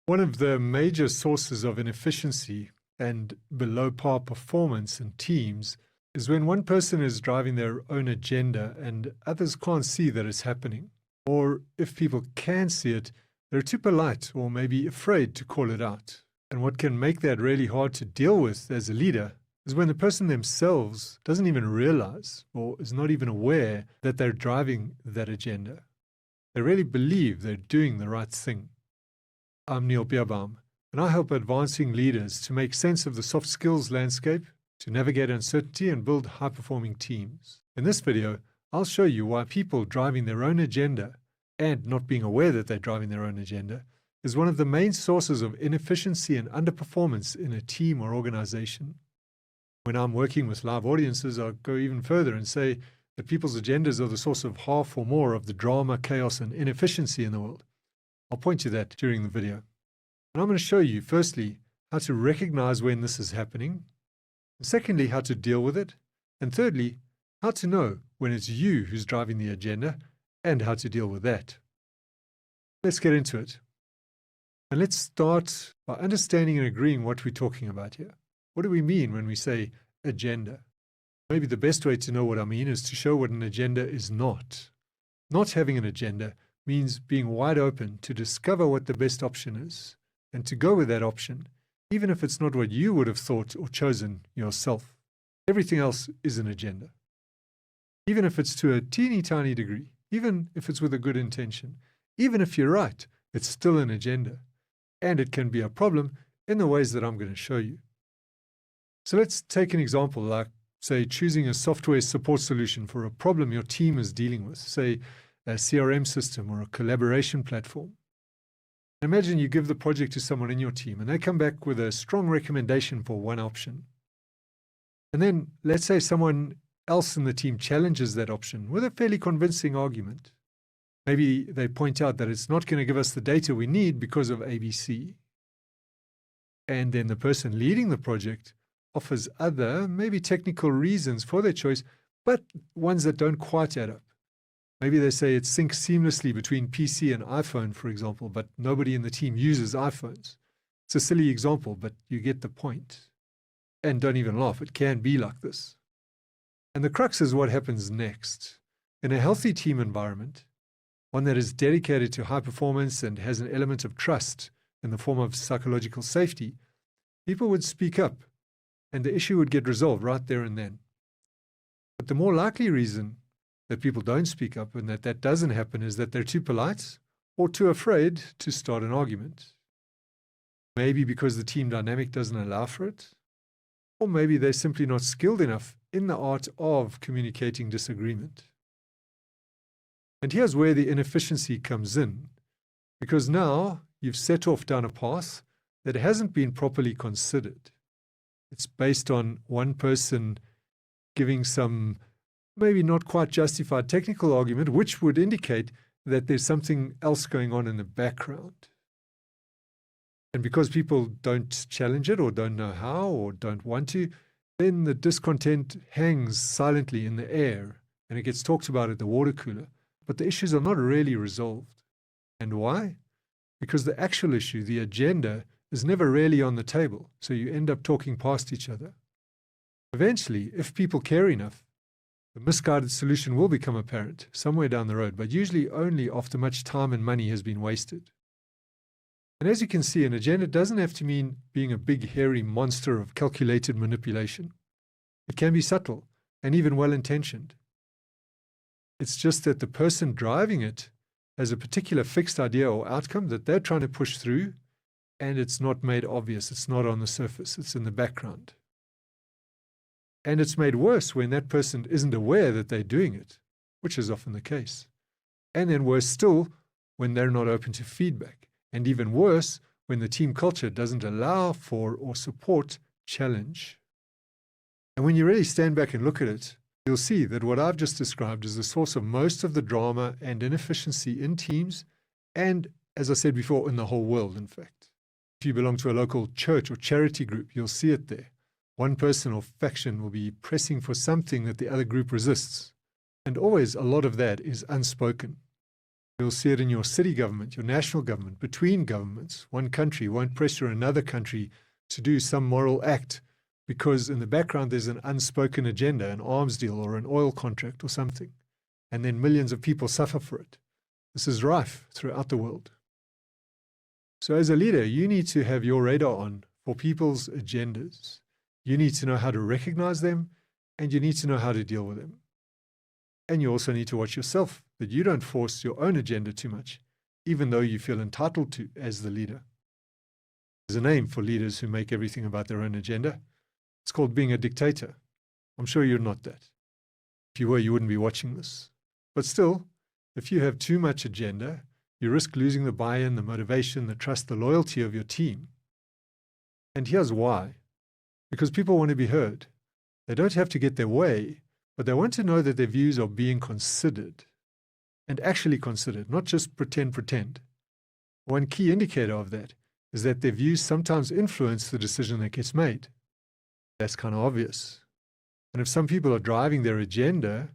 One of the major sources of inefficiency and below par performance in teams is when one person is driving their own agenda and others can't see that it's happening. Or if people can see it, they're too polite or maybe afraid to call it out. And what can make that really hard to deal with as a leader is when the person themselves doesn't even realize or is not even aware that they're driving that agenda. They really believe they're doing the right thing. I'm Neil Beerbaum, and I help advancing leaders to make sense of the soft skills landscape, to navigate uncertainty and build high-performing teams. In this video, I'll show you why people driving their own agenda and not being aware that they're driving their own agenda is one of the main sources of inefficiency and underperformance in a team or organization. When I'm working with live audiences, I'll go even further and say that people's agendas are the source of half or more of the drama, chaos, and inefficiency in the world. I'll point to that during the video. And I'm going to show you, firstly, how to recognize when this is happening, and secondly, how to deal with it, and thirdly, how to know when it's you who's driving the agenda and how to deal with that. Let's get into it. And let's start by understanding and agreeing what we're talking about here. What do we mean when we say agenda? Maybe the best way to know what I mean is to show what an agenda is not. Not having an agenda means being wide open to discover what the best option is and to go with that option, even if it's not what you would have thought or chosen yourself. Everything else is an agenda. Even if it's to a teeny tiny degree, even if it's with a good intention, even if you're right, it's still an agenda. And it can be a problem in the ways that I'm going to show you. So let's take an example like, say, choosing a software support solution for a problem your team is dealing with, say, a CRM system or a collaboration platform. Imagine you give the project to someone in your team and they come back with a strong recommendation for one option. And then let's say someone else in the team challenges that option with a fairly convincing argument. Maybe they point out that it's not going to give us the data we need because of ABC. And then the person leading the project offers other, maybe technical reasons for their choice, but ones that don't quite add up. Maybe they say it syncs seamlessly between PC and iPhone, for example, but nobody in the team uses iPhones. It's a silly example, but you get the point. And don't even laugh, it can be like this. And the crux is what happens next. In a healthy team environment, one that is dedicated to high performance and has an element of trust in the form of psychological safety, people would speak up and the issue would get resolved right there and then. But the more likely reason that people don't speak up and that doesn't happen is that they're too polite or too afraid to start an argument. Maybe because the team dynamic doesn't allow for it, or maybe they're simply not skilled enough in the art of communicating disagreement. And here's where the inefficiency comes in, because now you've set off down a path that hasn't been properly considered. It's based on one person giving some maybe not quite justified technical argument, which would indicate that there's something else going on in the background. And because people don't challenge it or don't know how or don't want to, then the discontent hangs silently in the air and it gets talked about at the water cooler. But the issues are not really resolved. And why? Because the actual issue, the agenda, is never really on the table, so you end up talking past each other. Eventually, if people care enough, the misguided solution will become apparent somewhere down the road, but usually only after much time and money has been wasted. And as you can see, an agenda doesn't have to mean being a big, hairy monster of calculated manipulation. It can be subtle and even well-intentioned. It's just that the person driving it has a particular fixed idea or outcome that they're trying to push through, and it's not made obvious. It's not on the surface. It's in the background. And it's made worse when that person isn't aware that they're doing it, which is often the case. And then worse still, when they're not open to feedback. And even worse, when the team culture doesn't allow for or support challenge. And when you really stand back and look at it, you'll see that what I've just described is the source of most of the drama and inefficiency in teams and, as I said before, in the whole world, in fact. If you belong to a local church or charity group, you'll see it there. One person or faction will be pressing for something that the other group resists. And always a lot of that is unspoken. You'll see it in your city government, your national government, between governments. One country won't pressure another country to do some moral act because in the background there's an unspoken agenda, an arms deal or an oil contract or something. And then millions of people suffer for it. This is rife throughout the world. So as a leader, you need to have your radar on for people's agendas. You need to know how to recognize them, and you need to know how to deal with them. And you also need to watch yourself, that you don't force your own agenda too much, even though you feel entitled to as the leader. There's a name for leaders who make everything about their own agenda. It's called being a dictator. I'm sure you're not that. If you were, you wouldn't be watching this. But still, if you have too much agenda, you risk losing the buy-in, the motivation, the trust, the loyalty of your team. And here's why. Because people want to be heard. They don't have to get their way, but they want to know that their views are being considered, and actually considered, not just pretend. One key indicator of that is that their views sometimes influence the decision that gets made. That's kind of obvious. And if some people are driving their agenda,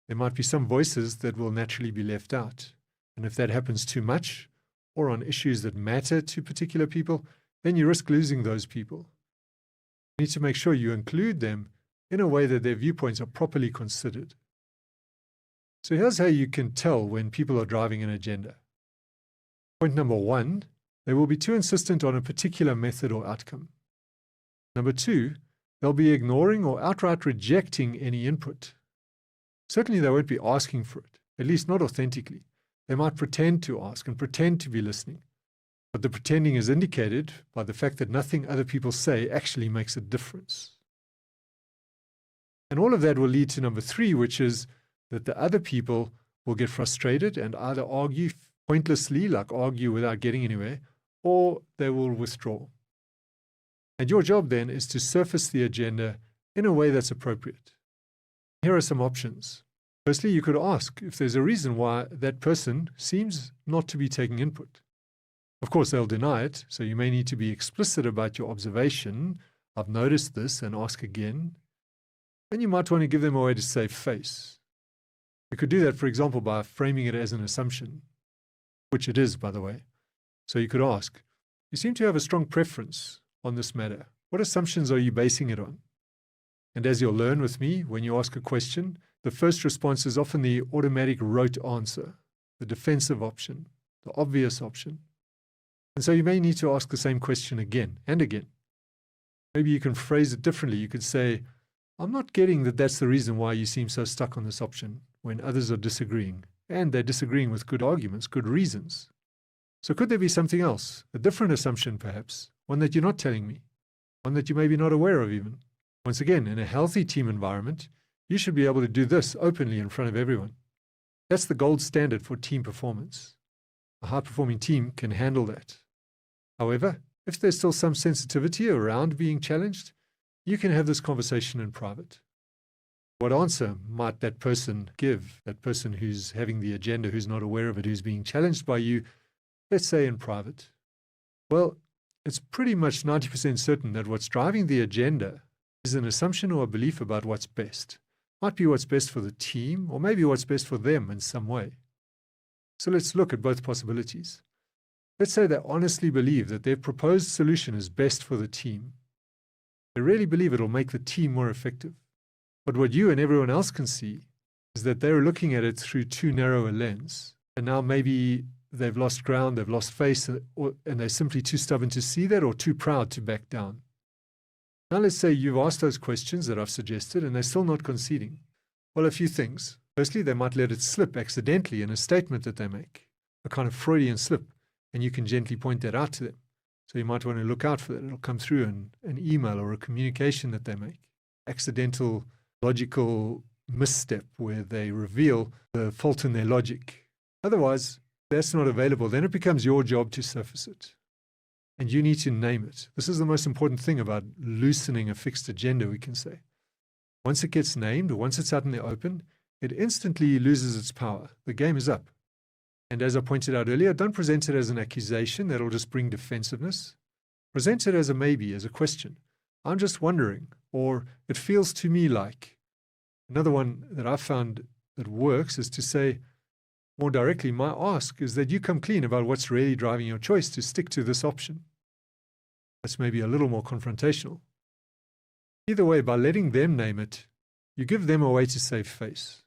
there might be some voices that will naturally be left out. And if that happens too much, or on issues that matter to particular people, then you risk losing those people. You need to make sure you include them in a way that their viewpoints are properly considered. So here's how you can tell when people are driving an agenda. Point number 1, they will be too insistent on a particular method or outcome. Number 2, they'll be ignoring or outright rejecting any input. Certainly they won't be asking for it, at least not authentically. They might pretend to ask and pretend to be listening, but the pretending is indicated by the fact that nothing other people say actually makes a difference. And all of that will lead to number 3, which is that the other people will get frustrated and either argue pointlessly, like argue without getting anywhere, or they will withdraw. And your job then is to surface the agenda in a way that's appropriate. Here are some options. Firstly, you could ask if there's a reason why that person seems not to be taking input. Of course, they'll deny it, so you may need to be explicit about your observation. I've noticed this, and ask again. And you might want to give them a way to save face. You could do that, for example, by framing it as an assumption, which it is, by the way. So you could ask, you seem to have a strong preference on this matter. What assumptions are you basing it on? And as you'll learn with me, when you ask a question, the first response is often the automatic rote answer, the defensive option, the obvious option. And so you may need to ask the same question again and again. Maybe you can phrase it differently. You could say, I'm not getting that that's the reason why you seem so stuck on this option when others are disagreeing, and they're disagreeing with good arguments, good reasons. So could there be something else, a different assumption perhaps, one that you're not telling me, one that you may be not aware of even? Once again, in a healthy team environment, you should be able to do this openly in front of everyone. That's the gold standard for team performance. A high-performing team can handle that. However, if there's still some sensitivity around being challenged, you can have this conversation in private. What answer might that person give, that person who's having the agenda, who's not aware of it, who's being challenged by you, let's say in private? Well, it's pretty much 90% certain that what's driving the agenda is an assumption or a belief about what's best. Might be what's best for the team, or maybe what's best for them in some way. So let's look at both possibilities. Let's say they honestly believe that their proposed solution is best for the team. They really believe it'll make the team more effective. But what you and everyone else can see is that they're looking at it through too narrow a lens. And now maybe they've lost ground, they've lost face, and they're simply too stubborn to see that or too proud to back down. Now let's say you've asked those questions that I've suggested and they're still not conceding. Well, a few things. Firstly, they might let it slip accidentally in a statement that they make, a kind of Freudian slip, and you can gently point that out to them. So you might want to look out for that. It'll come through in an email or a communication that they make. Accidental, logical misstep where they reveal the fault in their logic. Otherwise, that's not available. Then it becomes your job to surface it. And you need to name it. This is the most important thing about loosening a fixed agenda, we can say. Once it gets named, or once it's out in the open, it instantly loses its power. The game is up. And as I pointed out earlier, don't present it as an accusation that'll just bring defensiveness. Present it as a maybe, as a question. I'm just wondering, or it feels to me like. Another one that I've found that works is to say, More directly, my ask is that you come clean about what's really driving your choice to stick to this option. That's maybe a little more confrontational. Either way, by letting them name it, you give them a way to save face.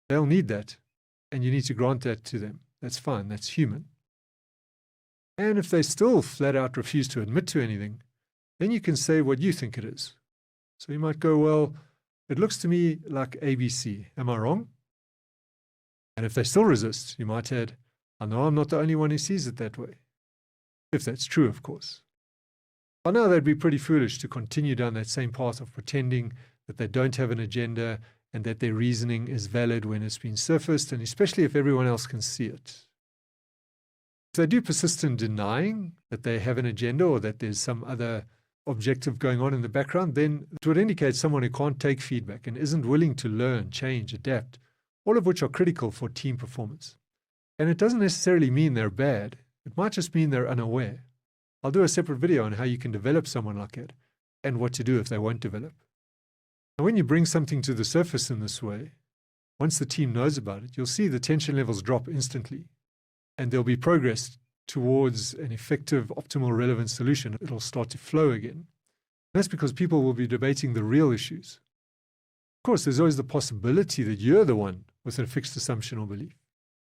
They'll need that, and you need to grant that to them. That's fine, that's human. And if they still flat out refuse to admit to anything, then you can say what you think it is. So you might go, well, it looks to me like ABC. Am I wrong? And if they still resist, you might add, I know I'm not the only one who sees it that way. If that's true, of course. By now, they'd be pretty foolish to continue down that same path of pretending that they don't have an agenda and that their reasoning is valid when it's been surfaced, and especially if everyone else can see it. If they do persist in denying that they have an agenda or that there's some other objective going on in the background, then it would indicate someone who can't take feedback and isn't willing to learn, change, adapt, all of which are critical for team performance. And it doesn't necessarily mean they're bad. It might just mean they're unaware. I'll do a separate video on how you can develop someone like that and what to do if they won't develop. And when you bring something to the surface in this way, once the team knows about it, you'll see the tension levels drop instantly, and there'll be progress towards an effective, optimal, relevant solution. It'll start to flow again. And that's because people will be debating the real issues. Of course, there's always the possibility that you're the one with a fixed assumption or belief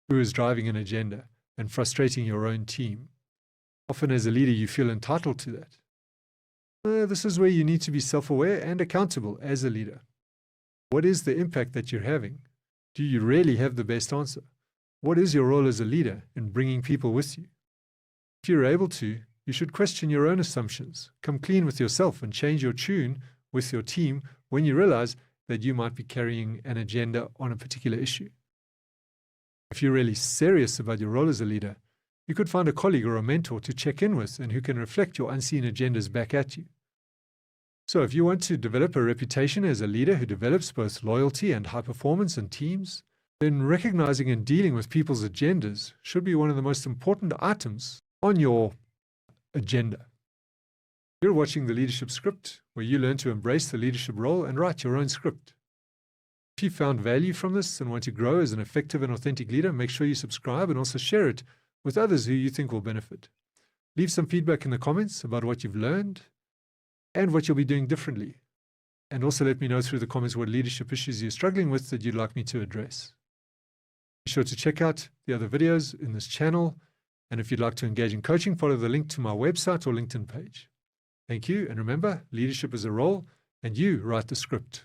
who is driving an agenda and frustrating your own team. Often as a leader, you feel entitled to that. This is where you need to be self-aware and accountable as a leader. What is the impact that you're having? Do you really have the best answer? What is your role as a leader in bringing people with you? If you're able to, you should question your own assumptions, come clean with yourself, and change your tune with your team when you realize that you might be carrying an agenda on a particular issue. If you're really serious about your role as a leader, you could find a colleague or a mentor to check in with and who can reflect your unseen agendas back at you. So if you want to develop a reputation as a leader who develops both loyalty and high performance in teams, then recognizing and dealing with people's agendas should be one of the most important items on your agenda. You're watching the Leadership Script, where you learn to embrace the leadership role and write your own script. If you found value from this and want to grow as an effective and authentic leader, make sure you subscribe and also share it with others who you think will benefit. Leave some feedback in the comments about what you've learned and what you'll be doing differently. And also let me know through the comments what leadership issues you're struggling with that you'd like me to address. Be sure to check out the other videos in this channel. And if you'd like to engage in coaching, follow the link to my website or LinkedIn page. Thank you. And remember, leadership is a role and you write the script.